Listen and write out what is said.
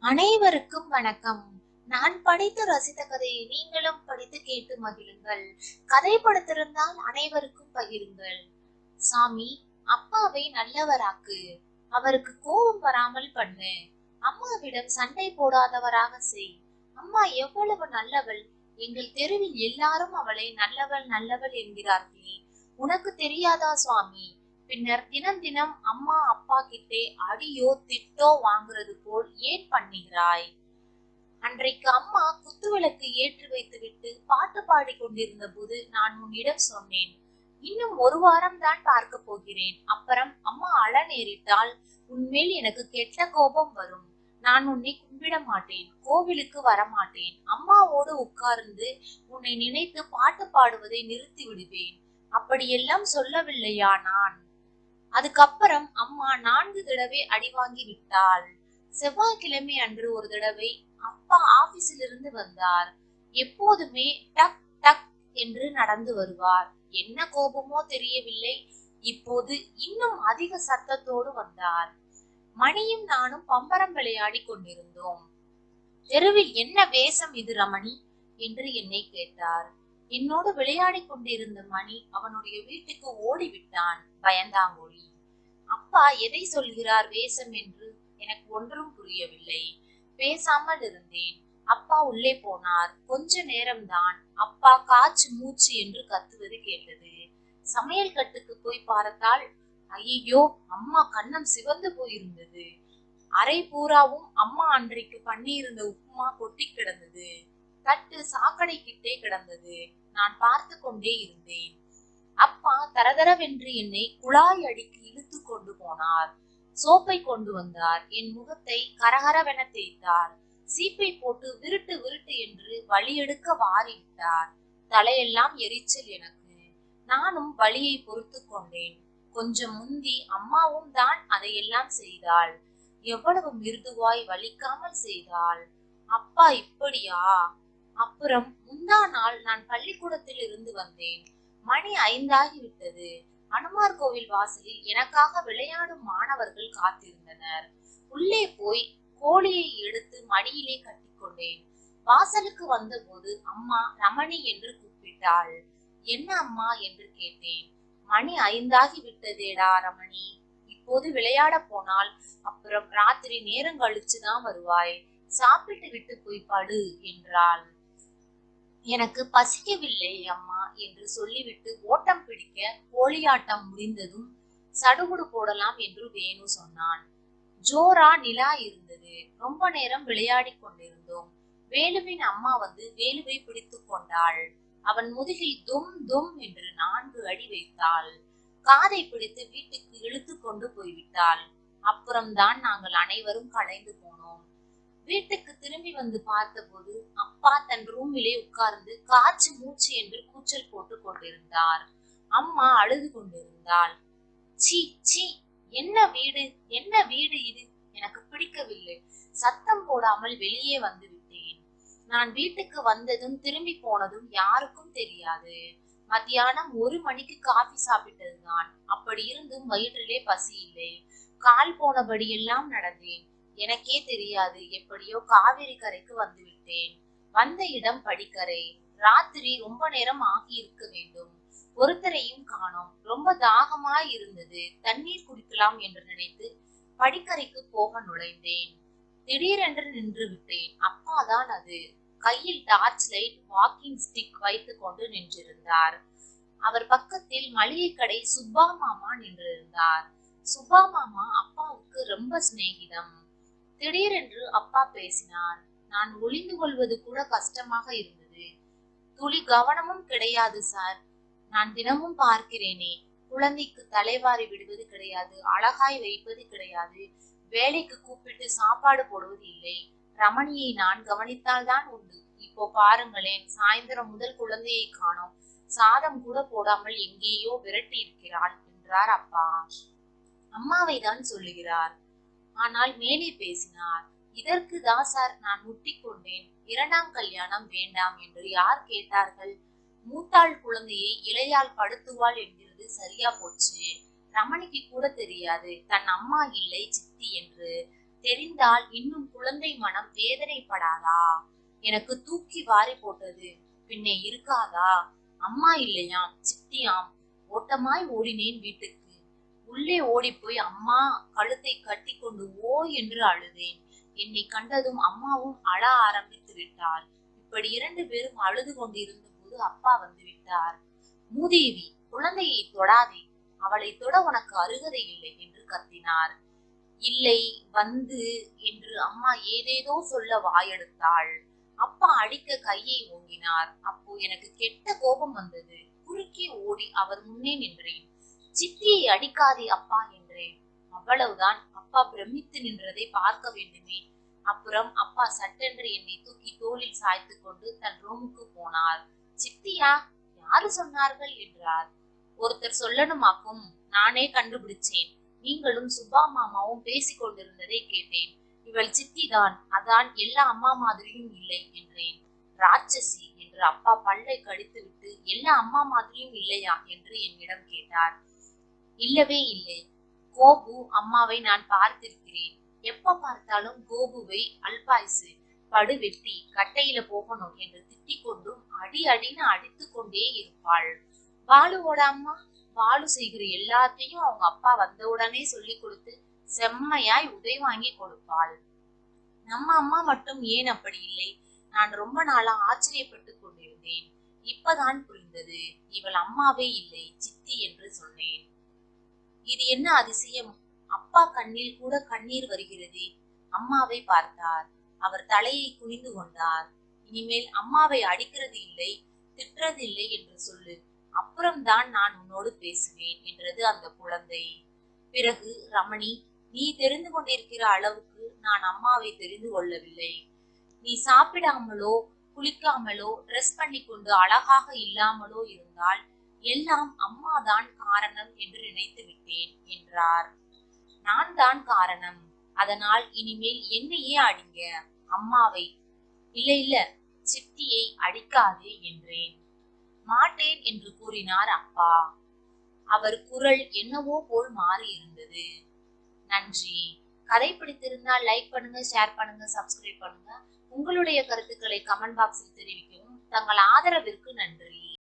அனைவருக்கும் வணக்கம். நான் படித்து ரசித்த கதையை நீங்களும் படித்து கேட்டு மகிழுங்கள். கதை படுத்திருந்தால் அனைவருக்கும் பகிருங்கள். சாமி, அப்பாவை நல்லவராக்கு, அவருக்கு கோபம் வராமல் பண்ணு, அம்மாவிடம் சண்டை போடாதவராக செய். அம்மா எவ்வளவு நல்லவள், எங்கள் தெருவில் எல்லாரும் அவளை நல்லவள் நல்லவள் என்கிறார்களே, உனக்கு தெரியாதா சுவாமி? பின்னர் தினம் தினம் அம்மா அப்பா கிட்டே அடியோ திட்டோ வாங்குறது போல் ஏன் பண்ணுகிறாய்? அன்றைக்கு அம்மா குத்துவிளக்கு ஏற்றி வைத்துவிட்டு பாட்டு பாடி கொண்டிருந்த போது நான் உன்னிடம் சொன்னேன், இன்னும் ஒரு வாரம் தான் பார்க்க போகிறேன், அப்புறம் அம்மா அழ நேரிட்டால் உன்மேல் எனக்கு கெட்ட கோபம் வரும், நான் உன்னை கும்பிட மாட்டேன், கோவிலுக்கு வரமாட்டேன், அம்மாவோடு உட்கார்ந்து உன்னை நினைத்து பாட்டு பாடுவதை நிறுத்தி விடுவேன். அப்படியெல்லாம் சொல்லவில்லையா நான்? அதுக்கப்புறம் அம்மா 4 தடவை அடி வாங்கி விட்டாள். செவ்வாய்க்கிழமை அன்று ஒரு தடவை அப்பா ஆபீஸில் இருந்து வந்தார். எப்போதுமே டக் டக் என்று நடந்து வருவார். என்ன கோபமோ தெரியவில்லை, இப்போது இன்னும் அதிக சத்தத்தோடு வந்தார். மணியும் நானும் பம்பரம் விளையாடி கொண்டிருந்தோம். தெருவில் என்ன வேஷம் இது ரமணி என்று என்னை கேட்டார். என்னோடு விளையாடி கொண்டிருந்த மணி அவனுடைய வீட்டுக்கு ஓடிவிட்டான், பயந்தாங்கோழி. அப்பா எதை சொல்கிறார் வேஷம் என்று எனக்கு ஒன்றும் புரியவில்லை. பேசாமல் இருந்தேன். அப்பா உள்ளே போனார். கொஞ்ச நேரம்தான் அப்பா காச்சு மூச்சு என்று கத்துவது கேட்டது. சமையல் கட்டுக்கு போய் பார்த்தால், ஐயோ, அம்மா கன்னம் சிவந்து போயிருந்தது. அரை பூராவும் அம்மா அன்றைக்கு பண்ணியிருந்த உப்புமா கொட்டி கிடந்தது. தட்டு சாக்கடை கிட்டே கிடந்தது. நான் பார்த்து கொண்டே இருந்தேன். அப்பா தரதரவென்று என்னை குழாய் அடிக்கு இழுத்து கொண்டு போனார். சோப்பை கொண்டு வந்தார். என் முகத்தை கரகரவென தேய்த்தார். சீப்பை போட்டு விருட்டு விருட்டு என்று வலி எடுக்க வாரிவிட்டார். தலையெல்லாம் எரிச்சல் எனக்கு. நானும் வலியை பொறுத்து கொண்டேன். கொஞ்சம் முந்தி அம்மாவும் தான் அதையெல்லாம் செய்தாள். எவ்வளவு மிருதுவாய் வலிக்காமல் செய்தாள். அப்பா இப்படியா? அப்புறம் முந்தா நாள் நான் பள்ளிக்கூடத்தில் இருந்து வந்தேன். மணி 5 ஆகிவிட்டது. அனுமார் கோவில் வாசலில் எனக்காக விளையாடும் மாணவர்கள் காத்திருந்தனர். உள்ளே போய் கோழியை எடுத்து மடியிலே கட்டிக்கொண்டேன். வாசலுக்கு வந்தபோது அம்மா ரமணி என்று கூப்பிட்டாள். என்ன அம்மா என்று கேட்டேன். மணி 5 ஆகிவிட்டதேடா ரமணி, இப்போது விளையாட போனால் அப்புறம் ராத்திரி நேரம் கழிச்சுதான் வருவாய், சாப்பிட்டு விட்டு போய் படு என்றாள். எனக்கு பசிக்கவில்லை அம்மா என்று சொல்லிவிட்டு ஓட்டம் பிடிக்க கோழியாட்டம் முடிந்ததும் சடுகுடு போடலாம் என்று வேணு சொன்னான். ஜோரா நிலா இருந்தது. ரொம்ப நேரம் விளையாடி கொண்டிருந்தோம். வேலுவின் அம்மா வந்து வேலுவை பிடித்து கொண்டாள். அவன் முதுகில் தும் தும் என்று 4 அடி வைத்தாள். காதை பிடித்து வீட்டுக்கு இழுத்து கொண்டு போய்விட்டாள். அப்புறம்தான் நாங்கள் அனைவரும் கலைந்து போனோம். வீட்டுக்கு திரும்பி வந்து பார்த்தபோது அப்பா தன் ரூமிலே உட்கார்ந்து காச்சு மூச்சு என்று கூச்சல் போட்டு கொண்டிருந்தார். அம்மா அழுது கொண்டிருந்தாள். சீ சீ, என்ன வீடு, என்ன வீடு இது, எனக்கு பிடிக்கவில்லை. சத்தம் போடாமல் வெளியே வந்து விட்டேன். நான் வீட்டுக்கு வந்ததும் திரும்பி போனதும் யாருக்கும் தெரியாது. மத்தியானம் 1 மணிக்கு காபி சாப்பிட்டதுதான். அப்படி இருந்தும் வயிற்றிலே பசி இல்லை. கால் போனபடியெல்லாம் நடந்தேன். எனக்கே தெரியாது, எப்படியோ காவிரி கரைக்கு வந்து விட்டேன். வந்த இடம் படிக்கரை. ராத்திரி ரொம்ப நேரம் ஆகி இருக்க வேண்டும். ஒருத்தரையும் காணோம். ரொம்ப தாகமாய் இருந்தது. தண்ணீர் குடிக்கலாம் என்று நினைத்து படிக்கரைக்கு போக நுழைந்தேன். திடீரென்று நின்று விட்டேன். அப்பாதான் அது. கையில் டார்ச் லைட், வாக்கிங் ஸ்டிக் வைத்துக் கொண்டு நின்றிருந்தார். அவர் பக்கத்தில் மளிகை கடை சுப்பா மாமா நின்றிருந்தார். சுப்பா மாமா அப்பாவுக்கு ரொம்ப சிநேகிதம். திடீரென்று அப்பா பேசினார். நான் ஒளிந்து கொள்வது கூட கஷ்டமாக இருந்தது. துளி கவனமும் கிடையாது சார். நான் தினமும் பார்க்கிறேனே, குழந்தைக்கு தலைவாரி விடுவது கிடையாது, அழகாய் வைப்பது கிடையாது, வேலைக்கு கூப்பிட்டு சாப்பாடு போடுவது இல்லை. ரமணியை நான் கவனித்தால் தான் உண்டு. இப்போ பாருங்களேன், சாயந்தரம் முதல் குழந்தையை காணோம். சாதம் கூட போடாமல் எங்கேயோ விரட்டி இருக்கிறாள் என்றார் அப்பா. அம்மாவை தான் சொல்லுகிறார். ஆனால் மேலே பேசினார். இதற்கு தான் சார் நான் முட்டிக்கொண்டேன். 2ஆம் கல்யாணம் வேண்டாம் என்று யார் கேட்டார்கள்? மூத்தாள் குழந்தையை இளையால் படுத்துவாள் என்கிறது சரியா போச்சு. ரமணிக்கு கூட தெரியாது தன் அம்மா இல்லை சித்தி என்று. தெரிந்தால் இன்னும் குழந்தை மனம் வேதனைப்படாதா? எனக்கு தூக்கி வாரி போட்டது பின்னே இருக்காதா? அம்மா இல்லையாம், சித்தியாம். ஓட்டமாய் ஓடினேன் வீட்டுக்கு. உள்ளே ஓடிப்போய் அம்மா கழுத்தை கட்டி கொண்டு ஓ என்று அழுதேன். என்னை கண்டதும் அம்மாவும் அழ ஆரம்பித்து விட்டாள். இப்படி 2 பேரும் அழுது கொண்டிருந்த போது அப்பா வந்து விட்டார். மூதேவி, குழந்தையை தொடாதே, அவளை தொட உனக்கு அருகதை இல்லை என்று கத்தினார். இல்லை வந்து என்று அம்மா ஏதேதோ சொல்ல வாயெடுத்தாள். அப்பா அடிக்க கையை ஓங்கினார். அப்போ எனக்கு கெட்ட கோபம் வந்தது. குறுக்கே ஓடி அவர் முன்னே நின்றேன். சித்தியை அடிக்காதே அப்பா என்றேன். அவ்வளவுதான். அப்பா பிரமித்து நின்றதை பார்க்க வேண்டுமே. அப்புறம் அப்பா சட்டென்று என்னை தூக்கி தோளில் சாய்த்து கொண்டு தன் ரூமுக்கு போனார். சித்தியா? யாரு சொன்னார்கள் என்றார். ஒருத்தர் சொல்லணுமாக்கும், நானே கண்டுபிடிச்சேன். நீங்களும் சுப்பா மாமாவும் பேசிக் கொண்டிருந்ததை கேட்டேன். இவள் சித்திதான், அதான் எல்லா அம்மா மாதிரியும் இல்லை என்றேன். ராட்சசி என்று அப்பா பல்லை கடித்து விட்டு, எல்லா அம்மா மாதிரியும் இல்லையா என்று என்னிடம் கேட்டார். இல்லவே இல்லை. கோபு அம்மாவை நான் பார்த்திருக்கிறேன். எப்ப பார்த்தாலும் கோபுவை அல்பாயுசு, படு வெட்டி, கட்டையில போகணும் என்று திட்டிக் கொண்டும் அடி அடின்னு அடித்து கொண்டே இருப்பாள். பாலுவோட அம்மா பாலு செய்கிற எல்லாத்தையும் அவங்க அப்பா வந்தவுடனே சொல்லி கொடுத்து செம்மையாய் உதவி வாங்கி கொடுப்பாள். நம்ம அம்மா மட்டும் ஏன் அப்படி இல்லை? நான் ரொம்ப நாளா ஆச்சரியப்பட்டு கொண்டிருந்தேன். இப்பதான் புரிந்தது. இவள் அம்மாவே இல்லை, சித்தி என்று சொன்னேன். இது என்ன அதிசயம்? அப்பா கண்ணில் கூட கண்ணீர் வருகிறது. அம்மாவை பார்த்தார். அவர் தலையை குனிந்து கொண்டார். இனிமேல் அம்மாவை அடிக்கிறது இல்லை, திட்டுறது இல்லை என்று சொல்லு. அப்புறம்தான் நான் உன்னோடு பேசுவேன் என்றது அந்த குழந்தை. பிறகு, ரமணி, நீ தெரிந்து கொண்டிருக்கிற அளவுக்கு நான் அம்மாவை தெரிந்து கொள்ளவில்லை. நீ சாப்பிடாமலோ குளிக்காமலோ ட்ரெஸ் பண்ணி கொண்டு அழகாக இல்லாமலோ இருந்தால் எல்லாம் அம்மாதான் காரணம் என்று நினைத்து விட்டேன் என்றார். நான் தான் காரணம். அதனால் இனிமேல் என்னையே அடிங்க, அம்மாவை இல்ல இல்ல, சித்தியை அடிக்காதே என்றேன். மாட்டேன் என்று கூறினார் அப்பா. அவர் குரல் என்னவோ போல் மாறி இருந்தது. நன்றி. கதை பிடித்திருந்தால் லைக் பண்ணுங்க, ஷேர் பண்ணுங்க, சப்ஸ்கிரைப் பண்ணுங்க. உங்களுடைய கருத்துக்களை கமெண்ட் பாக்ஸில் தெரிவிக்கவும். தங்கள் ஆதரவிற்கு நன்றி.